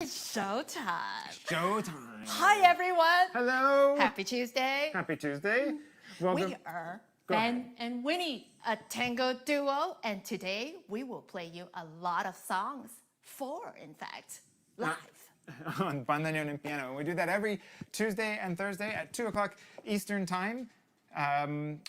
Showtime. Showtime. Hi, everyone. Hello. Happy Tuesday. Happy Tuesday. Welcome. We are Go Ben ahead. and Winnie, a tango duo, and today we will play you a lot of songs. 4, in fact, live. On bandoneon and piano. And we do that every Tuesday and Thursday at 2 o'clock Eastern Time.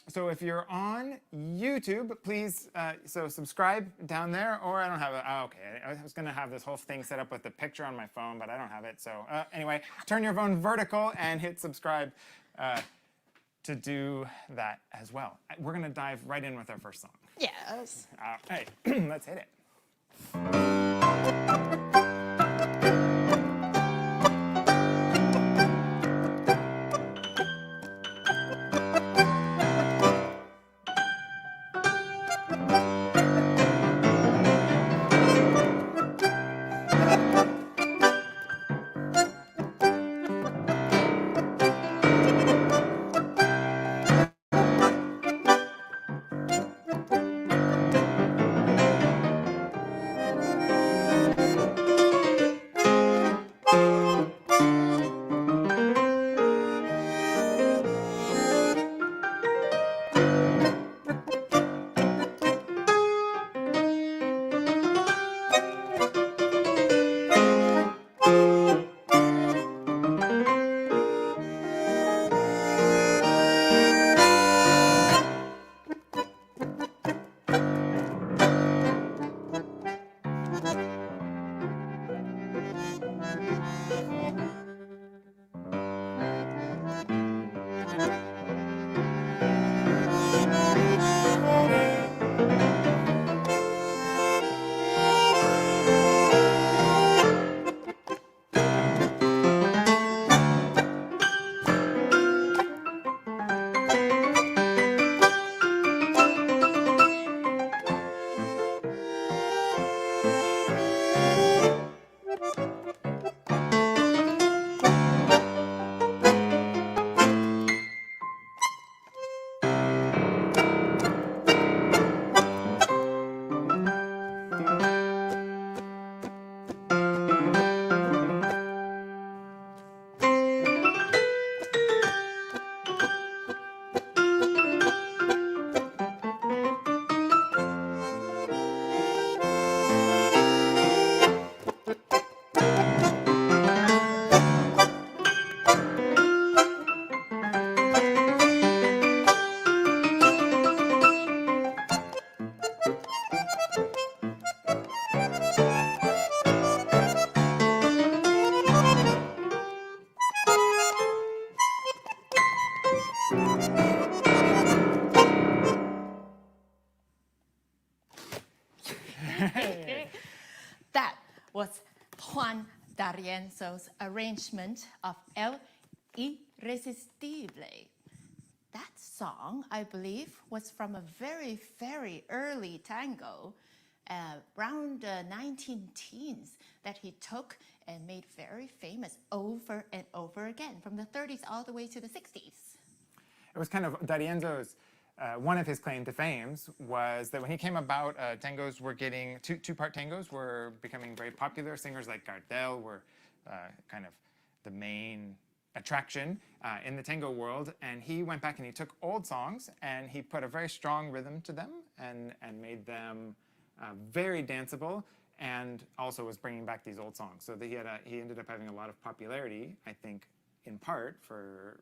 So if you're on YouTube, please subscribe down there. Or I don't have it. Oh, okay, I was going to have this whole thing set up with the picture on my phone, but I don't have it. So anyway, turn your phone vertical and hit subscribe to do that as well. We're going to dive right in with our first song. Yes. Hey, let's hit it. That was Juan D'Arienzo's arrangement of El Irresistible. That song, I believe, was from a very, very early tango, around 19 teens, that he took and made very famous over and over again, from the 30s all the way to the 60s. It was kind of D'Arienzo's, one of his claim to fame was that when he came about, tangos were getting, two-part tangos were becoming very popular. Singers like Gardel were kind of the main attraction in the tango world. And he went back and he took old songs and he put a very strong rhythm to them and made them very danceable, and also was bringing back these old songs. So that he ended up having a lot of popularity, I think, in part for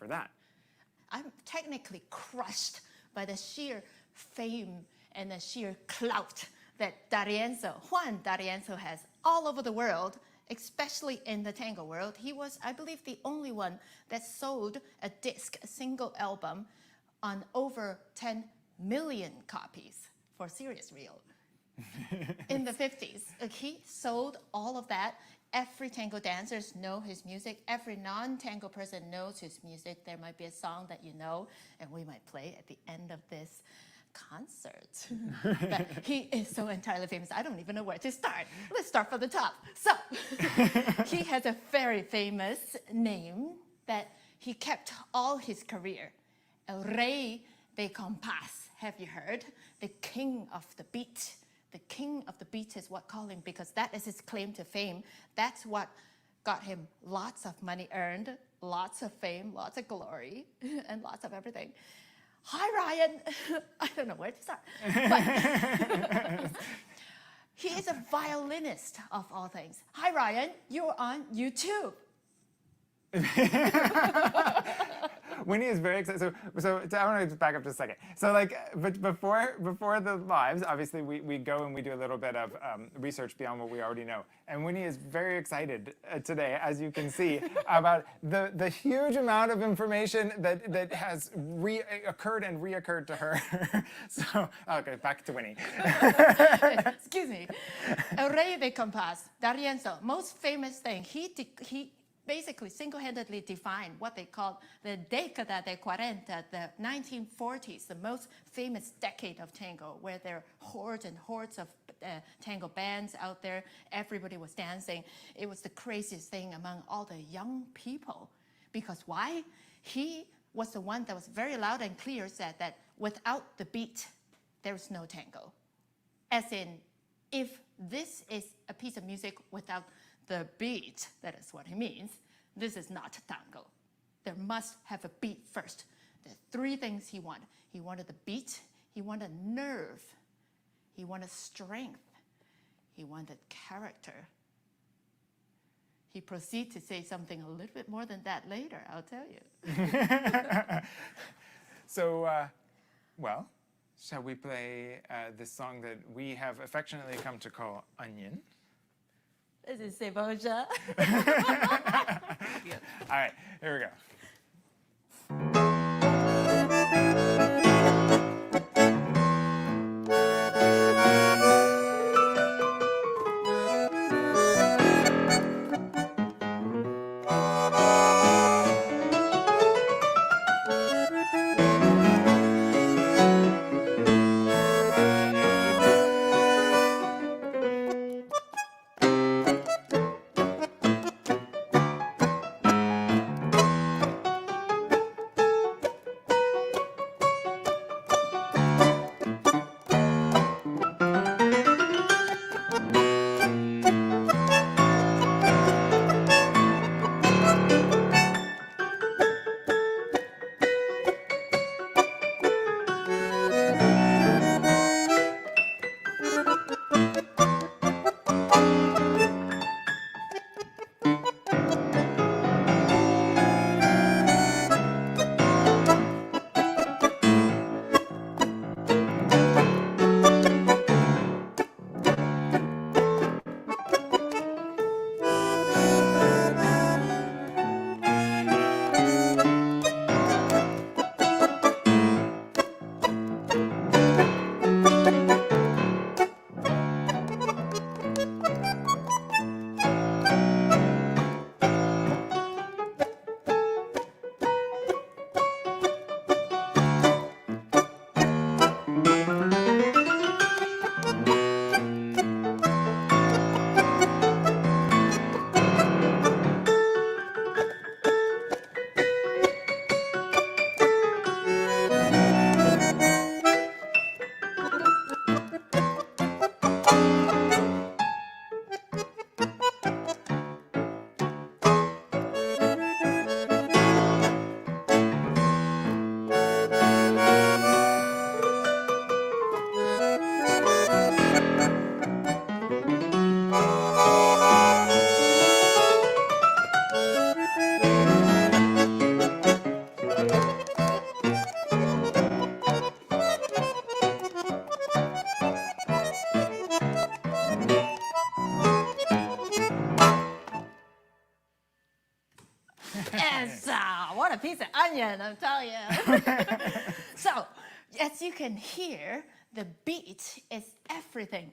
that. I'm technically crushed by the sheer fame and the sheer clout that Juan D'Arienzo has all over the world, especially in the tango world. He was, I believe, the only one that sold a single album, on over 10 million copies, for serious real. In the 50s, he sold all of that. Every tango dancers know his music. Every non-tango person knows his music. There might be a song that you know, and we might play at the end of this concert. But he is so entirely famous, I don't even know where to start. Let's start from the top. So, he has a very famous name that he kept all his career. El Rey de Compás, have you heard? The king of the beat, the king of the beat is what called him, because that is his claim to fame. That's what got him lots of money earned, lots of fame, lots of glory, and lots of everything. Hi, Ryan. I don't know where to start. But he is a violinist of all things. Hi, Ryan. You're on YouTube. Winnie is very excited. So I want to just back up just a second. So like, but before the lives, obviously we go and we do a little bit of research beyond what we already know. And Winnie is very excited today, as you can see, about the huge amount of information that has occurred and reoccurred to her. So okay, back to Winnie. Excuse me. El Rey de Compás, D'Arienzo, most famous thing, he basically single-handedly defined what they called the década de 40, the 1940s, the most famous decade of tango, where there are hordes and hordes of tango bands out there. Everybody was dancing. It was the craziest thing among all the young people. Because why? He was the one that was very loud and clear, said that without the beat, there is no tango. As in, if this is a piece of music without the beat, that is what he means, this is not tango. There must have a beat first. There are three things he wanted. He wanted the beat, he wanted nerve, he wanted strength, he wanted character. He proceeds to say something a little bit more than that later, I'll tell you. So, well, shall we play this song that we have affectionately come to call Onion? This is C'est Bonjour. All right, here we go. What a piece of onion, I'm telling you. So, as you can hear, the beat is everything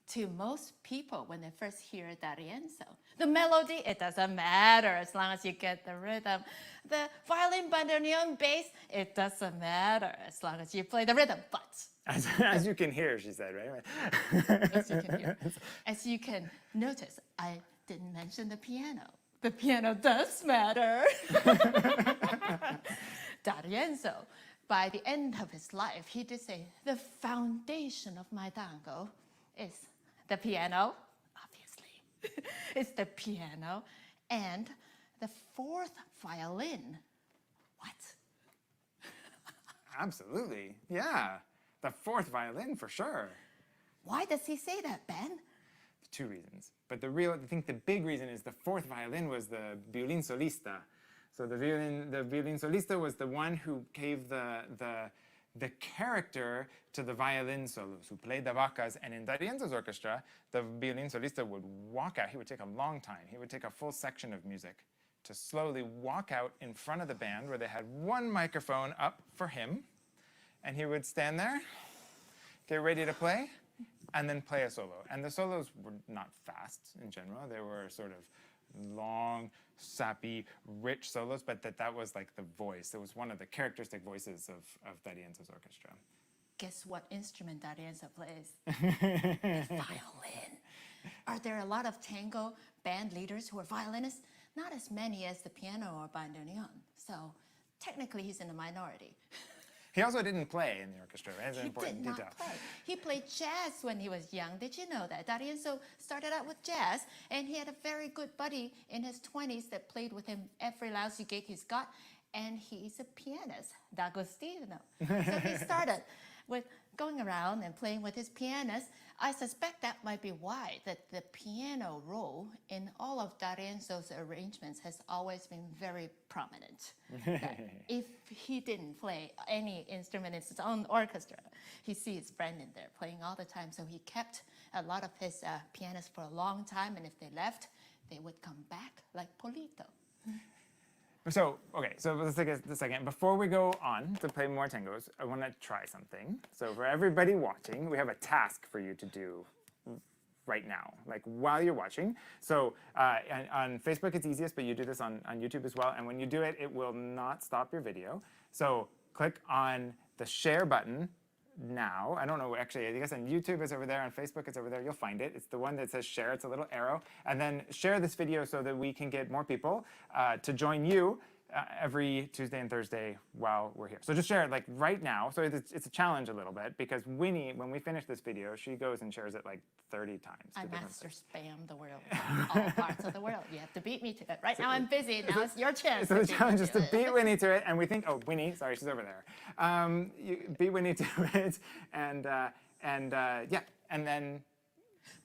to most people when they first hear D'Arienzo. The melody, it doesn't matter as long as you get the rhythm. The violin, bandoneon, bass, it doesn't matter as long as you play the rhythm. But as you can hear, she said, right? as you can hear, as you can notice, I didn't mention the piano. The piano does matter. D'Arienzo by the end of his life, he did say, the foundation of my tango is the piano, obviously. It's the piano and the fourth violin. What? Absolutely, yeah. The fourth violin for sure. Why does he say that, Ben? Two reasons. But I think the big reason is the fourth violin was the violin solista. So the violin solista was the one who gave the character to the violin solos, who played the vacas. And in D'Arienzo's orchestra, the violin solista would walk out. He would take a long time. He would take a full section of music to slowly walk out in front of the band where they had one microphone up for him. And he would stand there, get ready to play, and then play a solo. And the solos were not fast in general. They were sort of long, sappy, rich solos, but that was like the voice. It was one of the characteristic voices of D'Arienzo's orchestra. Guess what instrument D'Arienzo plays? The violin. Are there a lot of tango band leaders who are violinists? Not as many as the piano or bandoneon. So technically he's in the minority. He also didn't play in the orchestra, right? That's an important He did detail. not play. He played jazz when he was young. Did you know that? D'Arienzo started out with jazz, and he had a very good buddy in his 20s that played with him every lousy gig he's got, and he's a pianist, D'Agostino. So he started with going around and playing with his pianist. I suspect that might be why that the piano role in all of D'Arienzo's arrangements has always been very prominent. That if he didn't play any instrument in his own orchestra, he sees his friend in there playing all the time. So he kept a lot of his pianists for a long time, and if they left, they would come back like Polito. So, okay, so let's take a second. Before we go on to play more tangos, I want to try something. So for everybody watching, we have a task for you to do right now, like while you're watching. So on Facebook, it's easiest, but you do this on YouTube as well. And when you do it, it will not stop your video. So click on the share button now. I don't know, actually, I guess on YouTube it's over there, on Facebook it's over there, you'll find it. It's the one that says share, it's a little arrow. And then share this video so that we can get more people to join you every Tuesday and Thursday while we're here. So just share it like right now. So it's a challenge a little bit because Winnie, when we finish this video, she goes and shares it like 30 times. I master spam the world, all parts of the world. You have to beat me to it. Right now I'm busy. Now it's your chance. So the challenge is to beat Winnie to it, and we think, oh, Winnie, sorry, she's over there. You beat Winnie to it, and yeah, and then.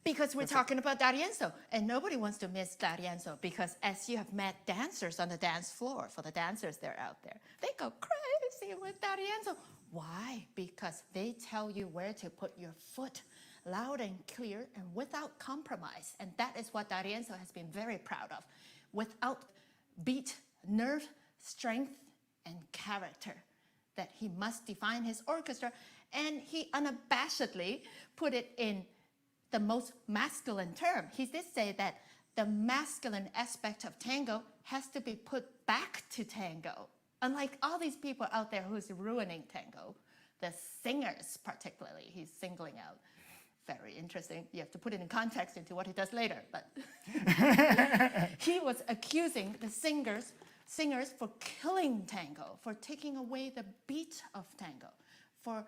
Because we're talking about D'Arienzo, and nobody wants to miss D'Arienzo because as you have met dancers on the dance floor, for the dancers that are out there, they go crazy with D'Arienzo. Why? Because they tell you where to put your foot loud and clear and without compromise. And that is what D'Arienzo has been very proud of. Without beat, nerve, strength, and character. That he must define his orchestra, and he unabashedly put it in the most masculine term. He did say that the masculine aspect of tango has to be put back to tango. Unlike all these people out there who's ruining tango, the singers particularly, he's singling out. Very interesting. You have to put it in context into what he does later. But he was accusing the singers for killing tango, for taking away the beat of tango, for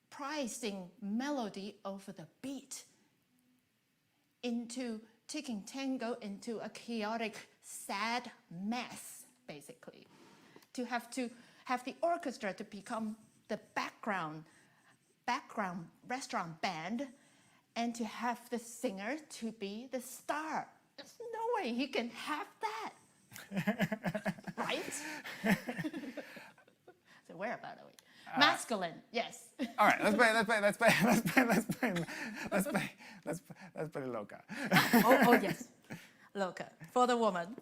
prizing melody over the beat, into taking tango into a chaotic, sad mess, basically. To have the orchestra to become the background restaurant band, and to have the singer to be the star. There's no way he can have that. Right? So where about are we? Masculine, yes. All right, let's play Loca. Oh yes, Loca, for the woman.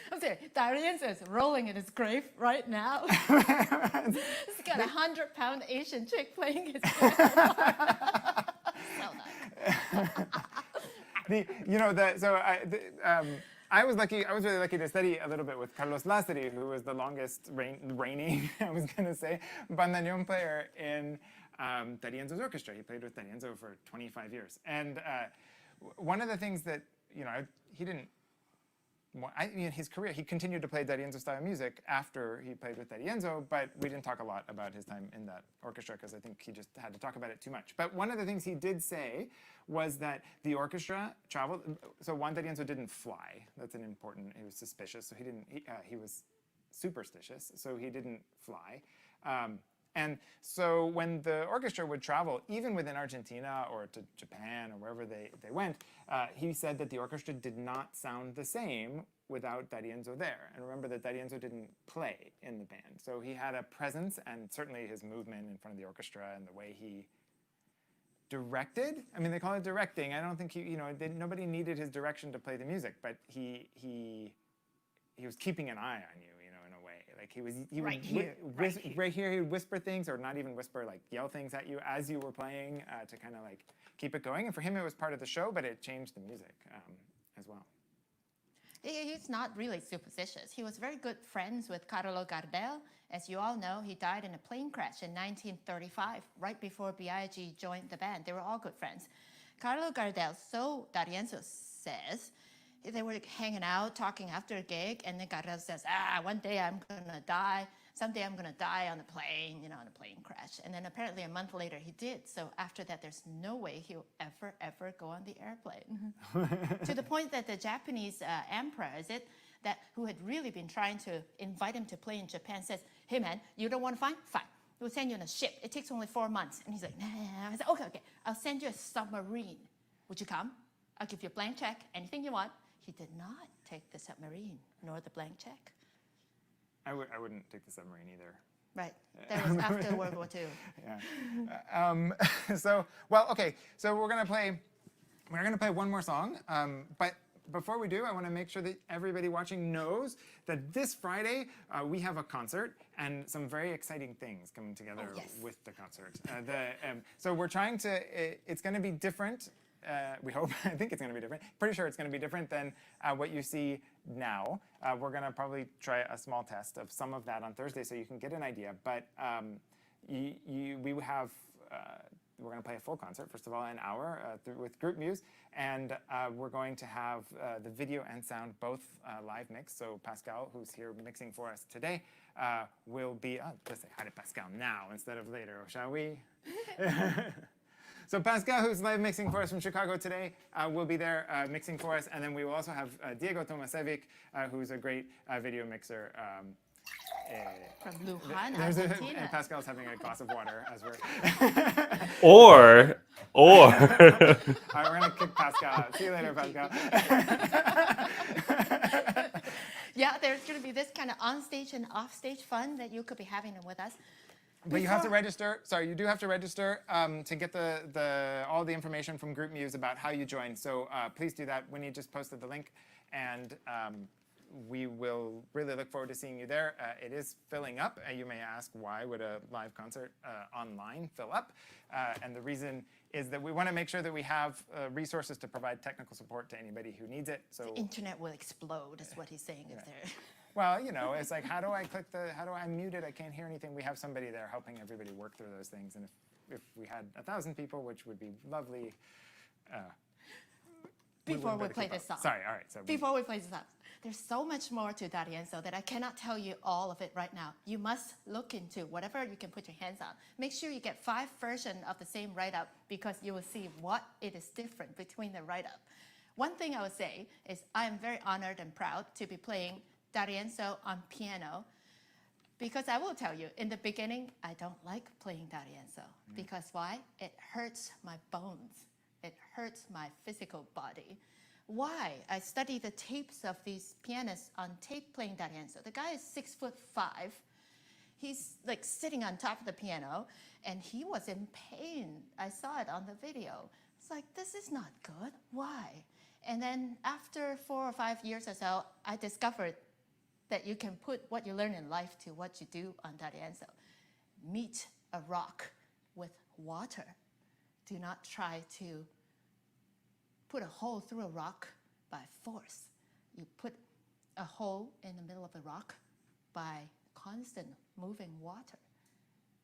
I'm sorry, D'Arienzo is rolling in his grave right now. He's got 100-pound Asian chick playing his piano. So nice. I was lucky. I was really lucky to study a little bit with Carlos Lassery, who was the longest reigning, I was going to say, bandoneon player in D'Arienzo's orchestra. He played with D'Arienzo for 25 years. And one of the things that, he didn't, in his career, he continued to play D'Arienzo style music after he played with D'Arienzo, but we didn't talk a lot about his time in that orchestra because I think he just had to talk about it too much. But one of the things he did say was that the orchestra traveled, so Juan D'Arienzo didn't fly. That's an important, he was suspicious, so he was superstitious, so he didn't fly. And so when the orchestra would travel, even within Argentina or to Japan or wherever they went, he said that the orchestra did not sound the same without D'Arienzo there. And remember that D'Arienzo didn't play in the band. So he had a presence, and certainly his movement in front of the orchestra and the way he directed. I mean, they call it directing. I don't think nobody needed his direction to play the music, but he was keeping an eye on you. Like he would right here. He would whisper things, or not even whisper, like yell things at you as you were playing to kind of like keep it going. And for him, it was part of the show, but it changed the music as well. He's not really superstitious. He was very good friends with Carlo Gardel. As you all know, he died in a plane crash in 1935, right before B.I.G. joined the band. They were all good friends. Carlo Gardel, so D'Arienzo says, they were hanging out, talking after a gig, and then Gardel says, one day I'm going to die. Someday I'm going to die on a plane, in a plane crash. And then apparently a month later he did. So after that, there's no way he'll ever go on the airplane. To the point that the Japanese emperor, who had really been trying to invite him to play in Japan, says, hey man, you don't want to fly? Fine. We'll send you on a ship. It takes only 4 months. And he's like, nah. I said, okay. I'll send you a submarine. Would you come? I'll give you a blank check, anything you want. He did not take the submarine, nor the blank check. I wouldn't take the submarine either. Right. That was after World War II. Yeah. So we're gonna play one more song. But before we do, I want to make sure that everybody watching knows that this Friday we have a concert and some very exciting things coming together with the concert. So we're trying to. It's going to be different. We hope. I think it's going to be different. Pretty sure it's going to be different than what you see now. We're going to probably try a small test of some of that on Thursday so you can get an idea. But we're going to play a full concert, first of all, an hour with Group Muse. And we're going to have the video and sound both live mixed. So Pascal, who's here mixing for us today, will be... let's say hi to Pascal now instead of later, shall we? So Pascal, who's live mixing for us from Chicago today, will be there mixing for us. And then we will also have Diego Tomasevic, who's a great video mixer. From Lujan, Argentina. And Pascal's having a glass of water as we're... Or... All right, we're going to kick Pascal out. See you later, Pascal. Yeah, there's going to be this kind of on-stage and off-stage fun that you could be having with us. But you have to register. Sorry, you do have to register to get all the information from Group Muse about how you join. So please do that. Winnie just posted the link, and we will really look forward to seeing you there. It is filling up. You may ask, why would a live concert online fill up? And the reason is that we want to make sure that we have resources to provide technical support to anybody who needs it. So the internet will explode, is what he's saying. Yeah. If there. Well, it's like, how do I mute it? I can't hear anything. We have somebody there helping everybody work through those things. And if we had 1,000 people, which would be lovely. Before we play this song. Sorry, all right. So before we play this song, there's so much more to D'Arienzo that I cannot tell you all of it right now. You must look into whatever you can put your hands on. Make sure you get 5 versions of the same write-up because you will see what it is different between the write-up. One thing I would say is I am very honored and proud to be playing D'Arienzo on piano, because I will tell you, in the beginning, I don't like playing D'Arienzo. Because why? It hurts my bones. It hurts my physical body. Why? I study the tapes of these pianists on tape playing D'Arienzo. The guy is 6'5". He's like sitting on top of the piano, and he was in pain. I saw it on the video. It's like, this is not good. Why? And then after 4 or 5 years or so, I discovered that you can put what you learn in life to what you do on D'Arienzo. Meet a rock with water. Do not try to put a hole through a rock by force. You put a hole in the middle of the rock by constant moving water.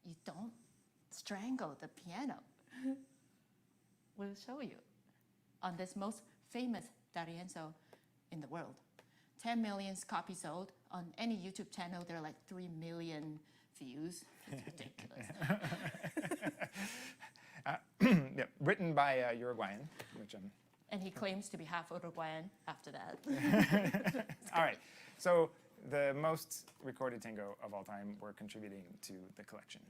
You don't strangle the piano. We'll show you on this most famous D'Arienzo in the world. 10 million copies sold. On any YouTube channel, there are like 3 million views. It's ridiculous. Yeah, written by Uruguayan, which And he claims to be half Uruguayan after that. all right. So the most recorded tango of all time were contributing to the collection.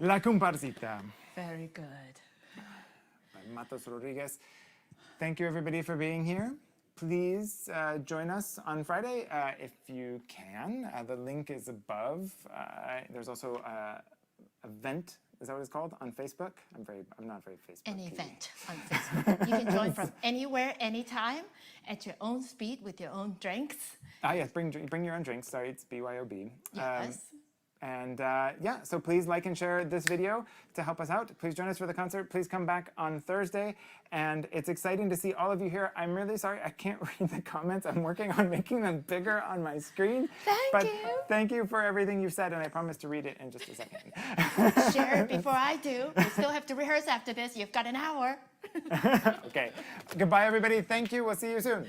La Comparsita Very good. by Matos Rodriguez. Thank you, everybody, for being here. Please join us on Friday if you can. The link is above. There's also an event. Is that what it's called? On Facebook? I'm not very Facebook. An event on Facebook. You can join from anywhere, anytime, at your own speed with your own drinks. Yes, bring your own drinks. Sorry, it's BYOB. Yes. And yeah, so please like and share this video to help us out. Please join us for the concert. Please come back on Thursday. And it's exciting to see all of you here. I'm really sorry I can't read the comments. I'm working on making them bigger on my screen. Thank you. Thank you for everything you've said, and I promise to read it in just a second. Share it before I do. We still have to rehearse after this. You've got an hour. Okay. Goodbye, everybody. Thank you. We'll see you soon.